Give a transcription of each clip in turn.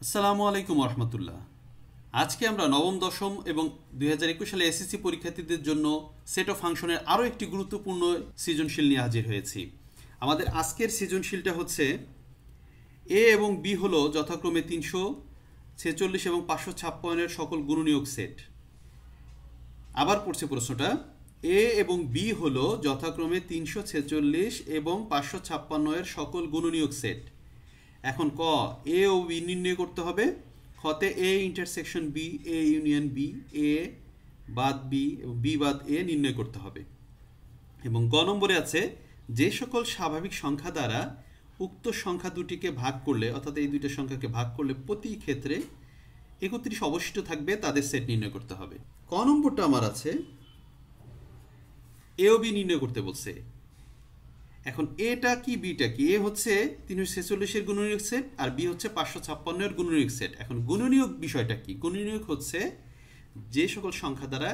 আসসালামু আলাইকুম রহমতুল্লাহ। আজকে আমরা নবম দশম এবং 2021 সালে এসএসসি পরীক্ষার্থীদের জন্য সেট অফ ফাংশনের আরও একটি গুরুত্বপূর্ণ সৃজনশীল নিয়ে হাজির হয়েছি। আমাদের আজকের সৃজনশীলটা হচ্ছে এ এবং বি হলো যথাক্রমে 346 এবং 556 সকল গুণনীয়ক সেট। আবার পড়ছে প্রশ্নটা, এ এবং বি হলো যথাক্রমে 346 এবং 556 সকল গুণনীয়ক সেট। এখন ক এ ও বি নির্ণয় করতে হবে। খতে A intersection B, A union B, A বাদ বি এবং বি বাদ এ নির্ণয় করতে হবে। এবং গ নম্বরে আছে যে সকল স্বাভাবিক সংখ্যা দ্বারা উক্ত সংখ্যা দুটিকে ভাগ করলে, অর্থাৎ এই দুইটা সংখ্যাকে ভাগ করলে প্রতি ক্ষেত্রে 31 অবশিষ্ট থাকবে, তাদের সেট নির্ণয় করতে হবে। ক নম্বরটা আমার আছে এ ও বি নির্ণয় করতে বলছে। এখন এটা কি বিটা কি? এ হচ্ছে 346 এর গুণনীয়ক সেট আর বি হচ্ছে 556 এর গুণনীয়ক সেট। এখন গুণনীয়ক বিষয়টা কি? গুণনীয়ক হচ্ছে যে সকল সংখ্যা দ্বারা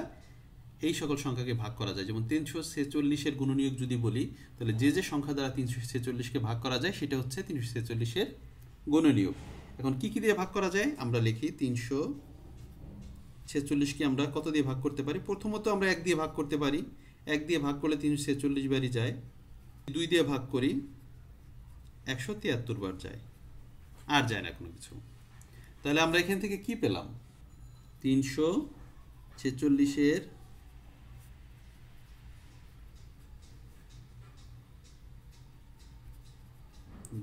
এই সকল সংখ্যাকে ভাগ করা যায়। যেমন 346 এর গুণনীয়ক যদি বলি, তাহলে যে যে সংখ্যা দ্বারা 346 কে ভাগ করা যায় সেটা হচ্ছে 346 এর গুণনীয়ক। এখন কি কি দিয়ে ভাগ করা যায় আমরা লিখি। 346 কে আমরা কত দিয়ে ভাগ করতে পারি? প্রথমত আমরা 1 দিয়ে ভাগ করতে পারি। 1 দিয়ে ভাগ করলে 346 বারই যায়। 2 দিয়ে ভাগ করি 173 বার যায়, আর যায় না কোনো কিছু। তাহলে আমরা এখান থেকে কি পেলাম? 346 এর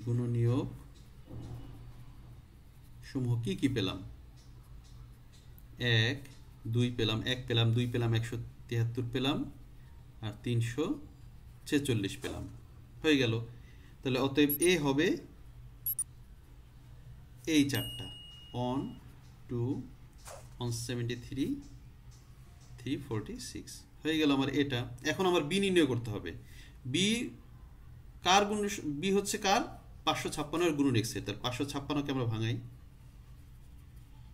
গুণনীয়ক সমূহ কি কি পেলাম? 1 2 পেলাম, 1 পেলাম, 2 পেলাম, 173 পেলাম, আর 346 পেলাম। হয়ে গেল। তাহলে অতএব এ হবে এই চারটা 1 2 173 346 হয়ে গেল আমার এটা। এখন আমার বি নির্ণয় করতে হবে। বি কার গুণ? বি হচ্ছে কার? 556 এর গুণনীয়ক সেট। তার 556 কে আমরা ভাঙাই।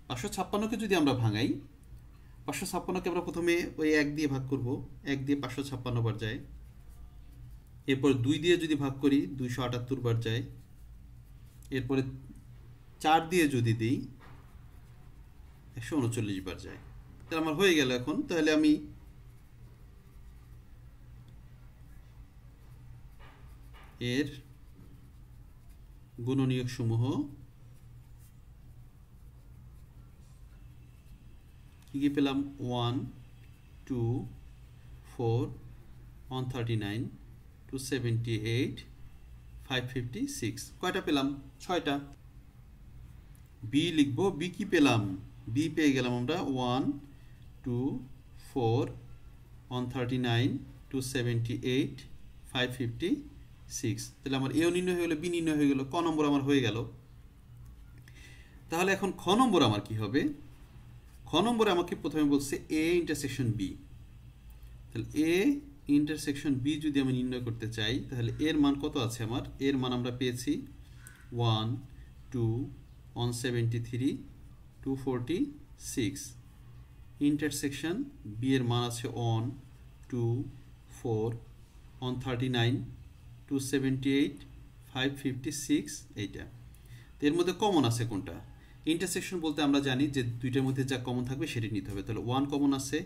556 কে যদি আমরা ভাঙাই, 556 কে আমরা প্রথমে ওই 1 দিয়ে ভাগ করব। 1 দিয়ে 556 বার যায়। এরপর 2 দিয়ে যদি ভাগ করি 278 বার যায়। এরপরে 4 দিয়ে যদি দিই 139 বার যায়। তাহলে আমার হয়ে গেল। এখন তাহলে আমি এর গুণনীয়ক সমূহ কি কি পেলাম? 1 2 4 139 278 556 কয়টা পেলাম? 6টা। বি লিখব। বি কি পেলাম? বি পেয়ে গেলাম আমরা 1 2 4 139 278 556। তাহলে আমার এও নির্ণয় হয়ে গেল, বি নির্ণয় হয়ে গেল, ক নম্বর আমার হয়ে গেল। তাহলে এখন খ নম্বর আমার কি হবে? খ নম্বরে আমাকে প্রথমে বলছে এ ইন্টারসেকশন বি। তাহলে এ ইন্টারসেকশন বি যদি আমি নির্ণয় করতে চাই, তাহলে এর মান কত আছে আমার? এর মান আমরা পেয়েছি 1 2 173 246। ইন্টারসেকশন বি এর মান আছে 1 2 4 139 278 556 এইটা। এর মধ্যে কমন আছে কোনটা? ইন্টারসেকশন বলতে আমরা জানি যে দুইটার মধ্যে যা কমন থাকবে সেটি নিতে হবে। তাহলে 1 কমন আছে,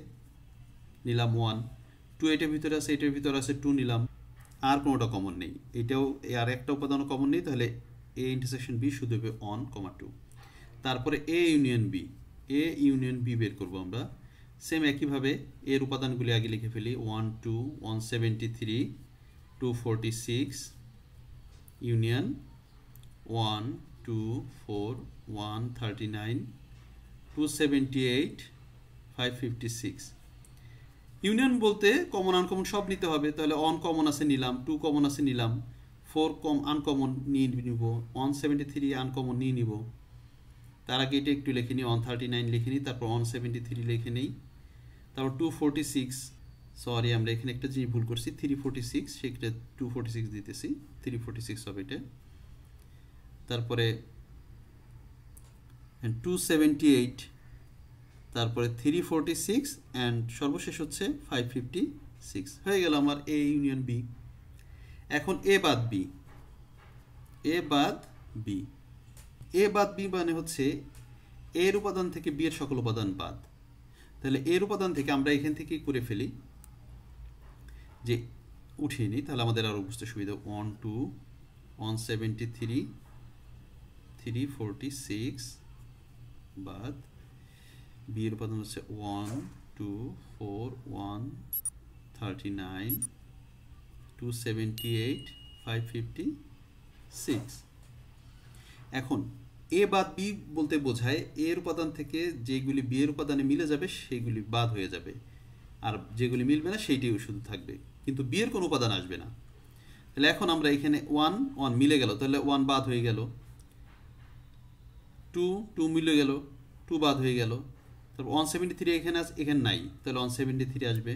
নিলাম 1। 2 এটার ভিতরে আছে, এটার ভিতরে আছে 2 নিলাম। আর কোনোটা কমন নেই, এটাও আর একটা উপাদানও কমন নেই। তাহলে এ ইন্টারসেকশন বি শুধু হবে 1, 2। তারপরে A union B, A union B বের করবো আমরা। সেম একইভাবে এর উপাদানগুলি আগে লিখে ফেলি। 1 2 173 246 ইউনিয়ন 1 2 4 139 278 556। ইউনিয়ন বলতে কমন আনকমন সব নিতে হবে। তাহলে 1 কমন আছে নিলাম, 2 কমন আছে নিলাম, 4 আনকমন নিয়ে নিব, 173 আনকমন নিয়ে নিব। তার আগে এটা একটু লিখে নিই, 139 লিখে নিই, তারপর 173 লিখে নিই, তারপর 246। সরি, আমরা এখানে একটা জিনিস ভুল করছি, 346, সেটা 246 দিতেছি, 346 হবে এটা। তারপরে 278, তারপরে 346 অ্যান্ড সর্বশেষ হচ্ছে 556। হয়ে গেল আমার এ ইউনিয়ন বি। এখন এ বাদ বি, এ বাদ বি এ বাদ বি মানে হচ্ছে এর উপাদান থেকে বি এর সকল উপাদান বাদ। তাহলে এর উপাদান থেকে আমরা এখান থেকেই করে ফেলি, যে উঠিয়ে নিই, তাহলে আমাদের আরও বুঝতে সুবিধা। 1 2 173 346 বাদ বি এর উপাদান হচ্ছে 1 2 4 139 278 556। এখন এ বাদ বি বলতে বোঝায় এর উপাদান থেকে যেগুলি বি এর উপাদানে মিলে যাবে সেইগুলি বাদ হয়ে যাবে, আর যেগুলি মিলবে না সেইটিও শুধু থাকবে, কিন্তু বি এর কোনো উপাদান আসবে না। তাহলে এখন আমরা এখানে 1 1 মিলে গেল, তাহলে 1 বাদ হয়ে গেল, 2 2 মিলে গেল, 2 বাদ হয়ে গেল। তারপর 173 এখানে এখানে নাই, তাহলে 173 আসবে,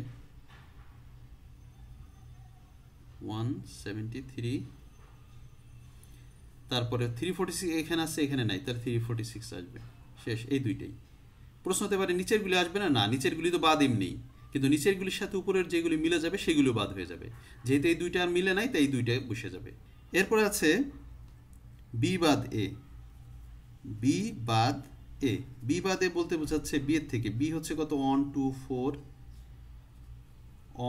173। তারপরে 346 এখানে আসছে, এখানে নাই, তাহলে 346 আসবে। শেষ, এই দুইটাই। প্রশ্ন হতে পারে নিচেরগুলি আসবে না, না নিচেরগুলি তো বাদ এমনি, কিন্তু নিচেরগুলির সাথে উপরের যেগুলি মিলে যাবে সেগুলো বাদ হয়ে যাবে। যেহেতু এই দুইটা আর মিলে নাই, তাই এই দুইটা বসে যাবে। এরপরে আছে বি বাদ এ। বি বাদ এ, বি বাদ এ বলতে বোঝাচ্ছে বি এর থেকে, বি হচ্ছে কত 1 2 4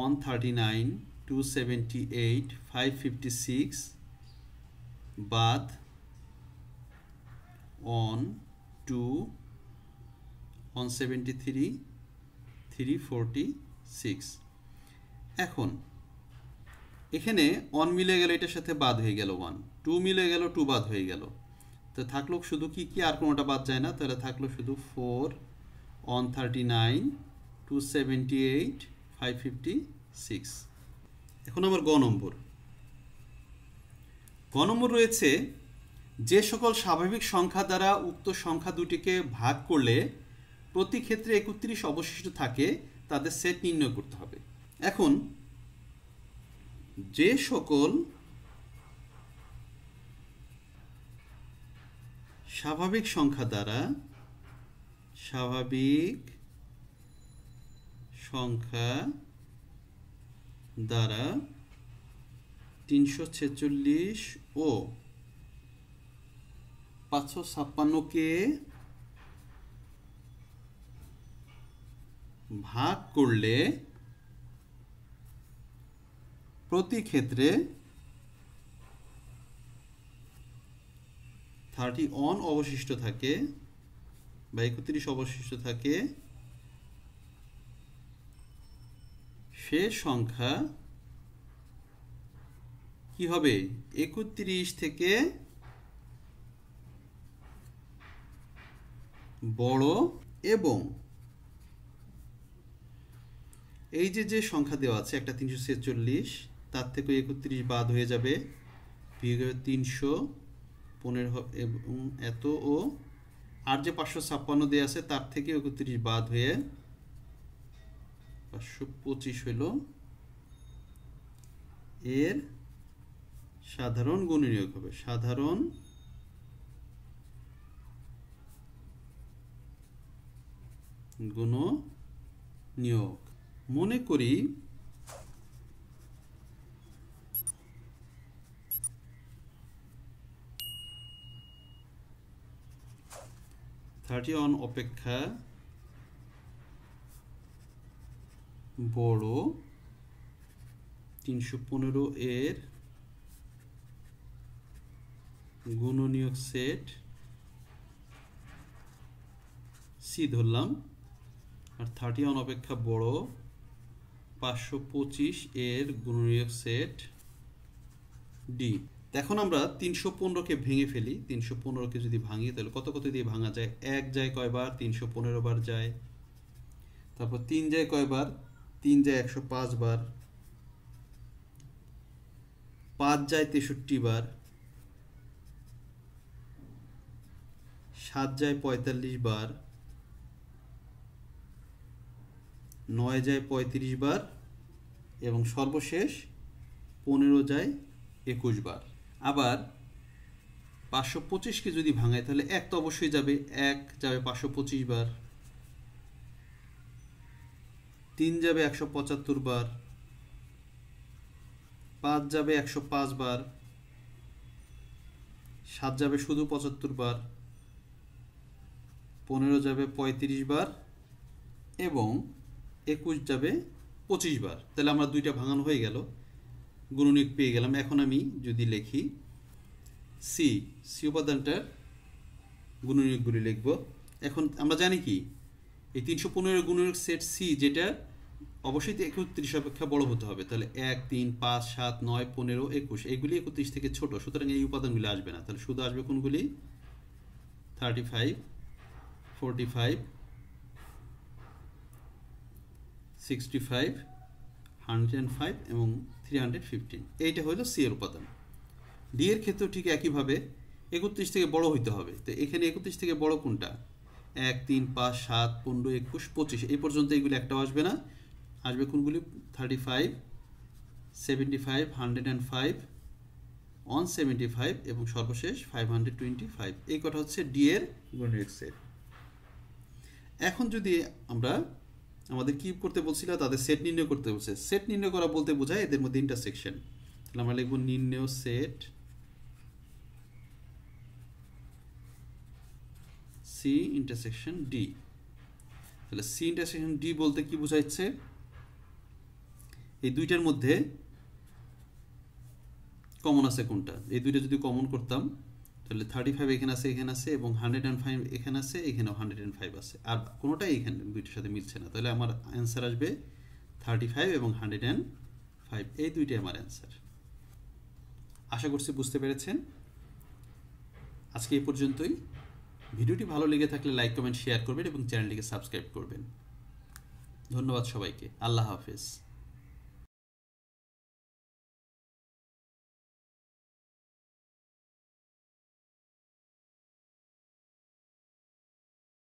139 278 556 বাদ 1 2 173 346। এখন এখানে 1 মিলে গেল, এটার সাথে বাদ হয়ে গেল 1, 2 মিলে গেল, 2 বাদ হয়ে গেল, তো থাকলো শুধু কি কি, আর কোনোটা বাদ যায় না, তাহলে থাকলো শুধু 4 139 278 556। এখন আমার গ নম্বর রয়েছে, যে সকল স্বাভাবিক সংখ্যা দ্বারা উক্ত সংখ্যা দুটিকে ভাগ করলে প্রতি ক্ষেত্রে 31 অবশিষ্ট থাকে তাদের সেট নির্ণয় করতে হবে। এখন যে সকল স্বাভাবিক সংখ্যা দ্বারা 346 ও 556কে ভাগ করলে প্রতি ক্ষেত্রে 31 অবশিষ্ট থাকে বা 31 অবশিষ্ট থাকে, সে সংখ্যা কি হবে 31 থেকে বড়, এবং এই যে সংখ্যা দেওয়া আছে একটা 346, তার থেকে 31 বাদ হয়ে যাবে, 315 এবং এত, ও আর যে 556 দেওয়া আছে তার থেকে 31 বাদ হয়ে 525 হইল। এর সাধারণ গুণনীয়ক হবে, সাধারণ গুণনীয়ক। মনে করি (31) অপেক্ষা বড় 315 এর গুণনীয়ক সেট সি ধরলাম, আর 31 অপেক্ষা বড় 525 এর গুণনীয়ক সেট ডি। এখন আমরা 315কে ভেঙে ফেলি। 315কে যদি ভাঙি তাহলে কত কত দিয়ে ভাঙা যায়? 1 যায় কয়বার? 315 বার যায়। তারপর 3 যায় কয়বার? 3 যায় 105 বার। 5 যায় 63 বার। 7 যায় 45 বার। 9 যায় 35 বার এবং সর্বশেষ 15 যায় 21 বার। আবার 525কে যদি ভাঙায় তাহলে 1 তো অবশ্যই যাবে, 1 যাবে 525 বার, 3 যাবে 175 বার, 5 যাবে 105 বার, 7 যাবে শুধু 75 বার, 15 যাবে 35 বার এবং 21 যাবে 25 বার। তাহলে আমরা দুইটা ভাঙানো হয়ে গেল, গুণনীয়ক পেয়ে গেলাম। এখন আমি যদি লিখি সি উপাদানটার গুণনীয়কগুলি লিখব। এখন আমরা জানি কি এই 315 গুণনীয়ক সেট সি, যেটা অবশ্যই 31 অপেক্ষা বড় হতে হবে। তাহলে 1, 3, 5, 7, 9, 15, 21 এইগুলি 31 থেকে ছোট, সুতরাং এই উপাদানগুলি আসবে না। তাহলে শুধু আসবে কোনগুলি? 35, 45, 65, 105 এবং 315। এইটা হলো সি এর উপাদান। ডি এর ক্ষেত্রেও ঠিক একইভাবে 31 থেকে বড় হইতে হবে। তো এখানে 31 থেকে বড় কোনটা? 1, 3, 5, 7, 15, 21, 25 এই পর্যন্ত এইগুলি একটাও আসবে না। আসবে কোনগুলি? 35, 75, 105, 175 এবং সর্বশেষ 525। এই কটা হচ্ছে ডি এর গুণনীয়ক সেট। এখন যদি আমরা আমাদের কি করতে বলছিল, তাদের সেট নির্ণয় করতে বলছে। সেট নির্ণয় করা বলতে বোঝায় এদের মধ্যে ইন্টারসেকশন। তাহলে আমরা লিখব নির্ণয় সেট সি ইন্টারসেকশন ডি। তাহলে সি ইন্টারসেকশন ডি বলতে কি বোঝাচ্ছে? এই দুইটার মধ্যে কমন আছে কোনটা? এই দুইটা যদি কমন করতাম তাহলে 35 এখানে আছে এবং 105 এখানে আছে, এখানেও 105 আছে, আর কোনোটাই এখানে দুইটার সাথে মিলছে না। তাহলে আমার অ্যান্সার আসবে 35 এবং 105। এই দুইটাই আমার অ্যান্সার। আশা করছি বুঝতে পেরেছেন। আজকে এই পর্যন্তই। ভিডিওটি ভালো লেগে থাকলে লাইক, কমেন্ট, শেয়ার করবেন এবং চ্যানেলটিকে সাবস্ক্রাইব করবেন। ধন্যবাদ সবাইকে। আল্লাহ হাফেজ।